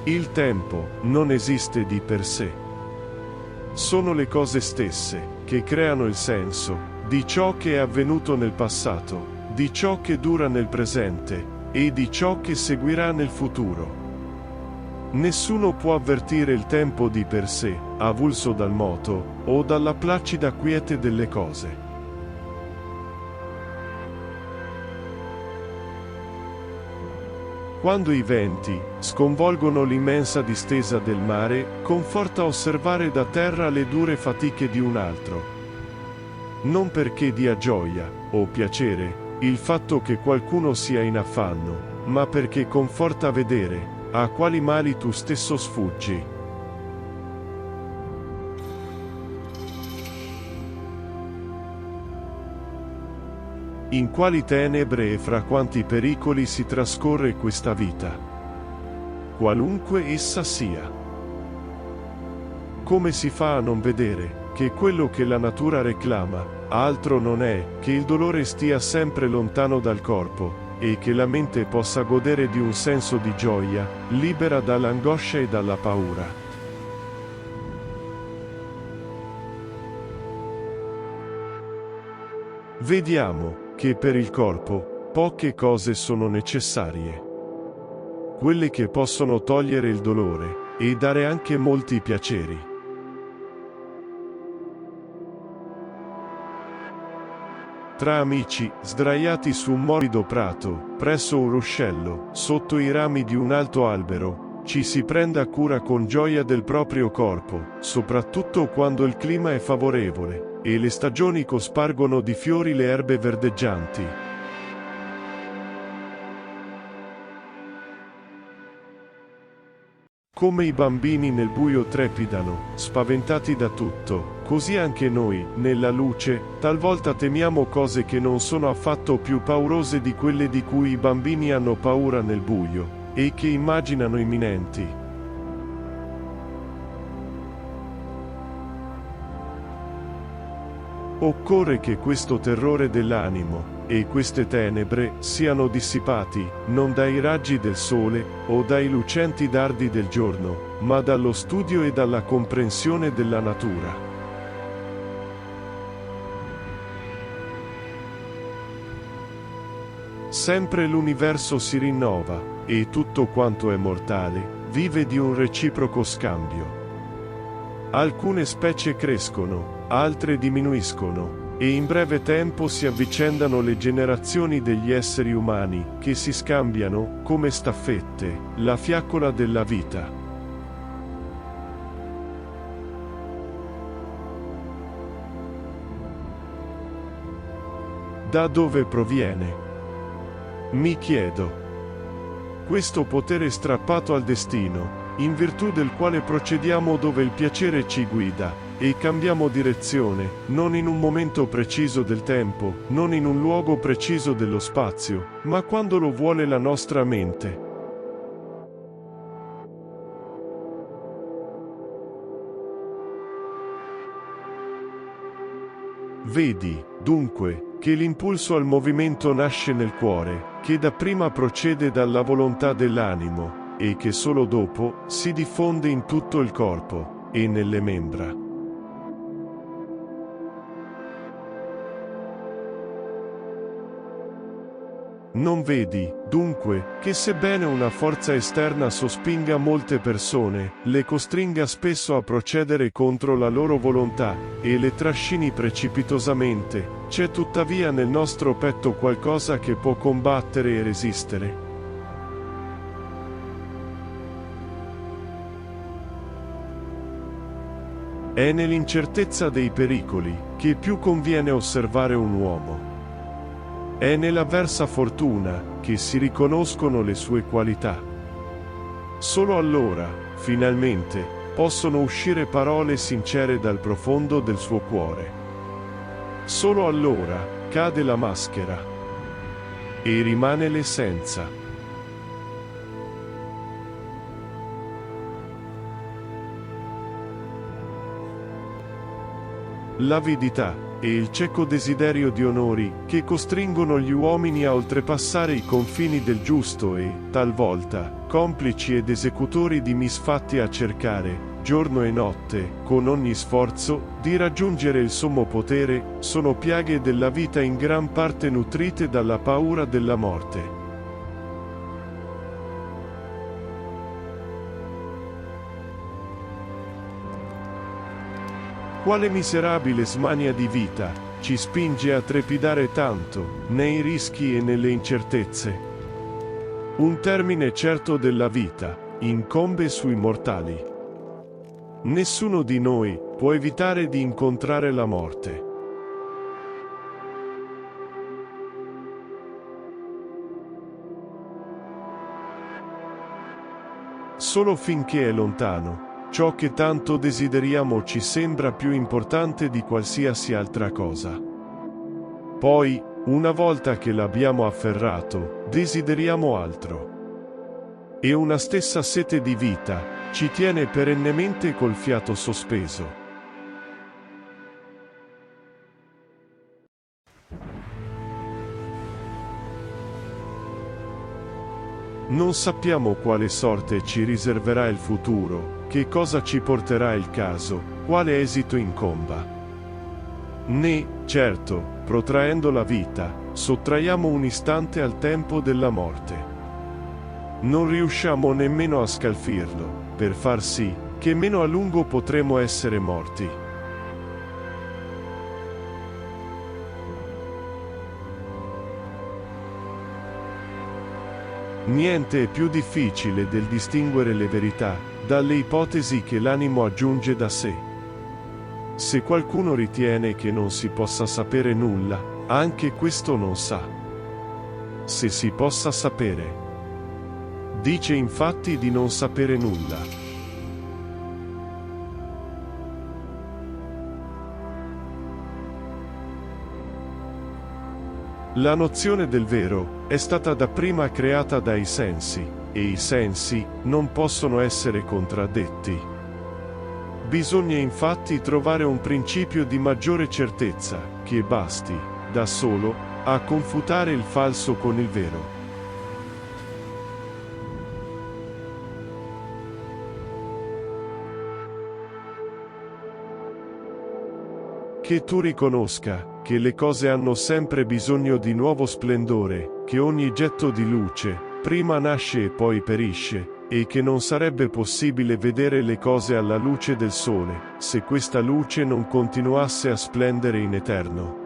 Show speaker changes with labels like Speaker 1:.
Speaker 1: Il tempo non esiste di per sé. Sono le cose stesse che creano il senso di ciò che è avvenuto nel passato, di ciò che dura nel presente e di ciò che seguirà nel futuro. Nessuno può avvertire il tempo di per sé, avulso dal moto o dalla placida quiete delle cose. Quando i venti sconvolgono l'immensa distesa del mare, conforta osservare da terra le dure fatiche di un altro. Non perché dia gioia o piacere il fatto che qualcuno sia in affanno, ma perché conforta vedere a quali mali tu stesso sfuggi. In quali tenebre e fra quanti pericoli si trascorre questa vita, qualunque essa sia. Come si fa a non vedere che quello che la natura reclama altro non è che il dolore stia sempre lontano dal corpo e che la mente possa godere di un senso di gioia, libera dall'angoscia e dalla paura. Vediamo che per il corpo poche cose sono necessarie. Quelle che possono togliere il dolore e dare anche molti piaceri. Tra amici, sdraiati su un morbido prato, presso un ruscello, sotto i rami di un alto albero, ci si prenda cura con gioia del proprio corpo, soprattutto quando il clima è favorevole e le stagioni cospargono di fiori le erbe verdeggianti. Come i bambini nel buio trepidano, spaventati da tutto, così anche noi, nella luce, talvolta temiamo cose che non sono affatto più paurose di quelle di cui i bambini hanno paura nel buio, e che immaginano imminenti. Occorre che questo terrore dell'animo e queste tenebre siano dissipati, non dai raggi del sole o dai lucenti dardi del giorno, ma dallo studio e dalla comprensione della natura. Sempre l'universo si rinnova, e tutto quanto è mortale vive di un reciproco scambio. Alcune specie crescono, altre diminuiscono, e in breve tempo si avvicendano le generazioni degli esseri umani, che si scambiano, come staffette, la fiaccola della vita. Da dove proviene? Mi chiedo. Questo potere strappato al destino, in virtù del quale procediamo dove il piacere ci guida, e cambiamo direzione, non in un momento preciso del tempo, non in un luogo preciso dello spazio, ma quando lo vuole la nostra mente. Vedi, dunque, che l'impulso al movimento nasce nel cuore, che dapprima procede dalla volontà dell'animo, e che solo dopo si diffonde in tutto il corpo e nelle membra. Non vedi, dunque, che sebbene una forza esterna sospinga molte persone, le costringa spesso a procedere contro la loro volontà, e le trascini precipitosamente, c'è tuttavia nel nostro petto qualcosa che può combattere e resistere. È nell'incertezza dei pericoli che più conviene osservare un uomo. È nell'avversa fortuna che si riconoscono le sue qualità. Solo allora, finalmente, possono uscire parole sincere dal profondo del suo cuore. Solo allora cade la maschera e rimane l'essenza. l'avidità e il cieco desiderio di onori che costringono gli uomini a oltrepassare i confini del giusto e, talvolta, complici ed esecutori di misfatti a cercare, giorno e notte, con ogni sforzo, di raggiungere il sommo potere, sono piaghe della vita in gran parte nutrite dalla paura della morte. Quale miserabile smania di vita ci spinge a trepidare tanto, nei rischi e nelle incertezze? Un termine certo della vita incombe sui mortali. Nessuno di noi può evitare di incontrare la morte. Solo finché è lontano, ciò che tanto desideriamo ci sembra più importante di qualsiasi altra cosa. Poi, una volta che l'abbiamo afferrato, desideriamo altro. E una stessa sete di vita ci tiene perennemente col fiato sospeso. Non sappiamo quale sorte ci riserverà il futuro, che cosa ci porterà il caso, quale esito incomba. Né, certo, protraendo la vita, sottraiamo un istante al tempo della morte. Non riusciamo nemmeno a scalfirlo, per far sì che meno a lungo potremo essere morti. Niente è più difficile del distinguere le verità dalle ipotesi che l'animo aggiunge da sé. Se qualcuno ritiene che non si possa sapere nulla, anche questo non sa. Se si possa sapere. Dice infatti di non sapere nulla. La nozione del vero è stata dapprima creata dai sensi, e i sensi non possono essere contraddetti. Bisogna infatti trovare un principio di maggiore certezza, che basti, da solo, a confutare il falso con il vero. Che tu riconosca che le cose hanno sempre bisogno di nuovo splendore, che ogni getto di luce prima nasce e poi perisce, e che non sarebbe possibile vedere le cose alla luce del sole, se questa luce non continuasse a splendere in eterno.